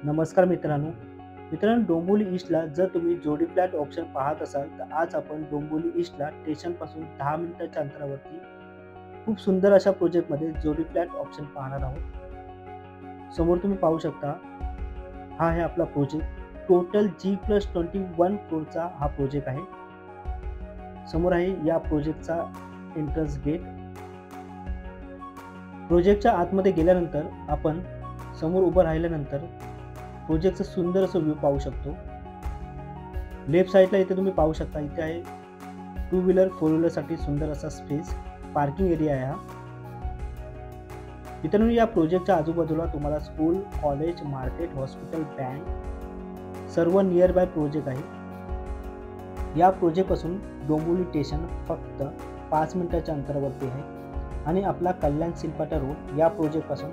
नमस्कार मित्रांनो, डोंबिवली ईस्टला जर तुम्ही जोडी फ्लॅट ऑप्शन पाहत असाल तर आज आपण डोंबिवली ईस्टला स्टेशनपासून 10 मिनिटाच्या अंतरावरती खूप सुंदर अशा प्रोजेक्टमध्ये जोडी फ्लॅट ऑप्शन पाहणार आहोत। समोर तुम्ही पाहू शकता, हा आहे आपला प्रोजेक्ट। टोटल G+21 फ्लोरचा हा प्रोजेक्ट आहे। समोर आहे या प्रोजेक्टचा एंट्रन्स गेट। प्रोजेक्टच्या आतमध्ये गेल्यानंतर आपण समोर उभं राहिल्यानंतर प्रोजेक्टचं सुंदर असं व्ह्यू पाहू शकतो। लेफ्ट साइडला इथे तुम्ही पाहू शकता, इथे आहे 2 व्हीलर 4 व्हीलर साठी सुंदर असा स्पेस, पार्किंग एरिया आहे हा। मित्रांनो, या प्रोजेक्टच्या आजूबाजूला तुम्हाला school, college, market, hospital, bank सर्व नियर बाय प्रोजेक्ट आहे। या प्रोजेक्ट पासून डोंबिवली स्टेशन फक्त 5 मिनिटाच्या अंतरावरती आहे आणि आपला कल्याण सिलपाटा रोड या प्रोजेक्ट पासून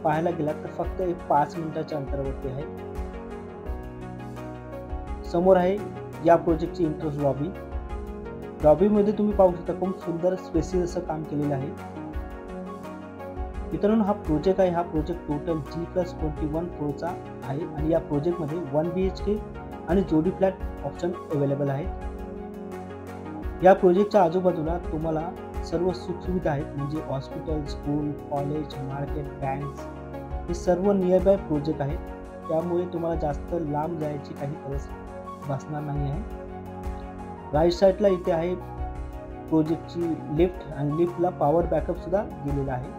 पाहायला गेला तर फक्त 5 मिनिटाच्या अंतरावरती आहे। समोर आहे या प्रोजेक्टची एंट्रन्स लॉबी मध्ये तुम्ही पाहू शकता खूप सुंदर स्पेसियस असं काम केलेलं आहे। मित्रांनो, हा प्रोजेक्ट आहे, हा प्रोजेक्ट टोटल G+21 फ्लोरचा आहे आणि या प्रोजेक्ट मध्ये 1 BHK आणि जोडी फ्लॅट ऑप्शन अवेलेबल आहे। या प्रोजेक्टच्या आजूबाजूला तुम्हाला सर्व सुखसुविधा आहेत, म्हणजे hospital, school, college, market, banks हे सर्व नियर बाय प्रोजेक्ट आहेत। त्यामुळे तुम्हाला जास्त लांब जायची काही गरज भासणार नाही आहे। राईट साइडला इथे आहे प्रोजेक्टची लिफ्ट आणि लिफ्टला पॉवर बॅकअप सुद्धा दिलेला आहे।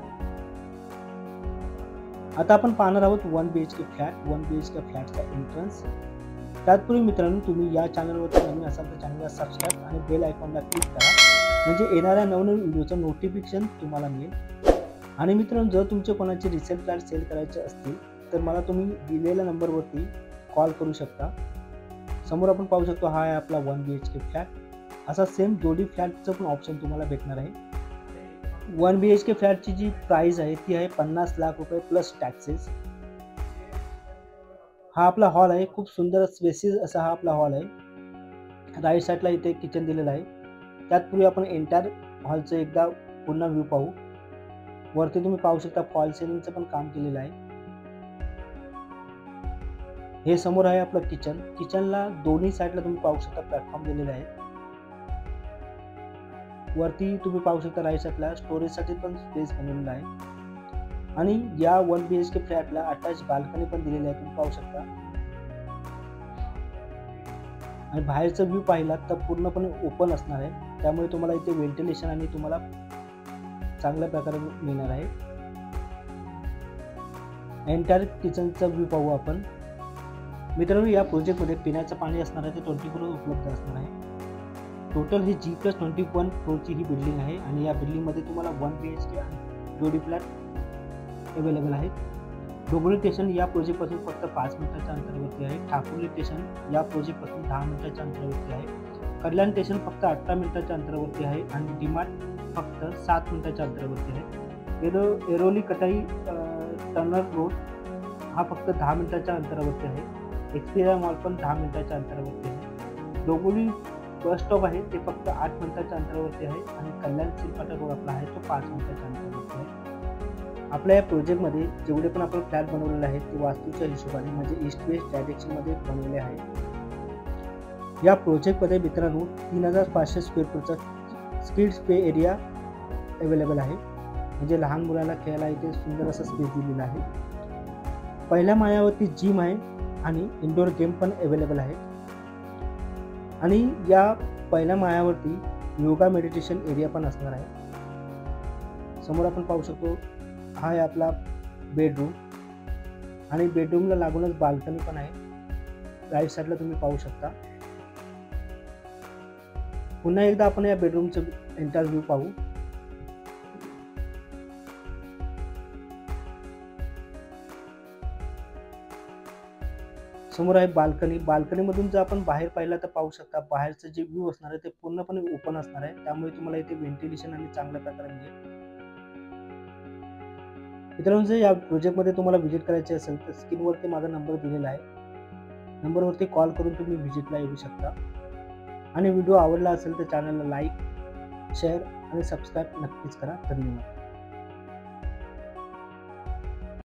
आता आपण पाहणार आहोत 1 BHK फ्लॅटचा एंट्रन्स। त्याचपूर्वी मित्रांनो, तुम्ही या चॅनलवर नवीन असाल तर चॅनलला सबस्क्राईब आणि बेल आयकॉनला क्लिक करा, म्हणजे येणाऱ्या नवनवीन व्हिडिओचं नोटिफिकेशन तुम्हाला मिळेल। आणि मित्रांनो, जर तुमचे कोणाचे रिसेल फ्लॅट सेल करायचे असतील तर मला तुम्ही दिलेल्या नंबरवरती कॉल करू शकता। समोर आपण पाहू शकतो, हा आहे आपला 1 BHK फ्लॅट। असा सेम जोडी फ्लॅटचं पण ऑप्शन तुम्हाला भेटणार आहे। 1 BHK फ्लॅटची जी प्राइस आहे ती आहे 50 लाख रुपये प्लस टॅक्सेस। हा आपला हॉल आहे, खूप सुंदर स्पेसियस असा हा आपला हॉल आहे। राईट साइडला इथे किचन दिलेलं आहे। त्याचपूर्वी आपण एंटायर हॉलचं एकदा पुन्हा व्ह्यू पाहू। वरती तुम्ही पाहू शकता फॉल सिलिंगचं पण काम केलेलं आहे। हे समोर आहे आपलं किचन। किचनला दोन्ही साइडला तुम्ही पाहू शकता प्लॅटफॉर्म दिलेले आहे। वरती तुम्ही पाहू शकता राईट साइडला स्टोरेजसाठी पण स्पेस बनवलेला आहे आणि या 1 BHK फ्लॅटला अटॅच बाल्कनी पण दिलेली आहे, तुम्ही पाहू शकता। आणि बाहेरचा व्ह्यू पाहिला तर पूर्णपणे ओपन असणार आहे, त्यामुळे तुम्हाला इथे व्हेंटिलेशन आणि तुम्हाला चांगल्या प्रकारे मिळणार आहे। एंटायर किचनचा व्ह्यू पाहू आपण। मित्रांनो, या प्रोजेक्टमध्ये पिण्याचं पाणी असणार आहे ते 24 उपलब्ध असणार आहे। टोटल ही G+21 फ्लोरची ही बिल्डिंग आहे आणि या बिल्डिंगमध्ये तुम्हाला 1 BHK आणि जोडी फ्लॅट अवेलेबल आहेत। डोंबिवली स्टेशन या प्रोजेक्टपासून फक्त 5 मिनिटाच्या अंतरावरती आहे। ठाकुर्ली स्टेशन या प्रोजेक्टपासून 10 मिनिटाच्या अंतरावरती आहे। कल्याण स्टेशन फक्त 18 मिनिटाच्या अंतरावरती आहे आणि डीमार्ट फक्त 7 मिनिटाच्या अंतरावरती आहे। एरोली कटाई टर्नर रोड हा फक्त 10 मिनिटाच्या अंतरावरती आहे। एक्सपिरिया मॉल पण 10 मिनिटाच्या अंतरावरती आहे। डोंबिवली बस स्टॉप आहे ते फक्त 8 मिनिटाच्या अंतरावरती आहे आणि कल्याण सिलपाटा रोड आपला आहे तो 5 मिनिटाच्या अंतरावरती आहे। आपल्या या प्रोजेक्टमध्ये जेवढे पण आपण फ्लॅट बनवलेले आहेत ते वास्तूच्या हिशोबाने म्हणजे ईस्ट वेस्ट डायरेक्शनमध्ये बनवले आहेत। या प्रोजेक्टमध्ये मित्रांनो 3500 स्क्वेअर फूटचा किड्स प्ले एरिया अवेलेबल आहे, म्हणजे लहान मुलांना खेळायला इथे सुंदर असा स्पेस दिलेला आहे। पहिल्या माळ्यावरती जिम आहे आणि इंडोर गेम पण अवेलेबल आहे आणि या पहिल्या माळ्यावरती योगा मेडिटेशन एरिया पण असणार आहे। समोर आपण पाहू शकतो, हा आहे आपला बेडरूम आणि बेडरूमला लागूनच बाल्कनी पण आहे। राईट साइडला तुम्ही पाहू शकता। पुन्हा एकदा आपण या बेडरूमचं एंटायर व्ह्यू पाहू। समोर आहे बाल्कनी मधून जर आपण बाहेर पाहिलं तर पाहू शकता बाहेरचं जे व्ह्यू असणार आहे ते पूर्णपणे ओपन असणार आहे, त्यामुळे तुम्हाला इथे व्हेंटिलेशन आणि चांगल्या प्रकारे मिळेल। मित्रांनो, जर या प्रोजेक्टमध्ये तुम्हाला व्हिजिट करायचे असेल तर स्क्रीनवरती माझा नंबर दिलेला आहे, नंबरवरती कॉल करून तुम्ही व्हिजिटला येऊ शकता। आणि व्हिडिओ आवडला असेल तर चॅनलला लाईक, शेअर आणि सबस्क्राईब नक्कीच करा। धन्यवाद।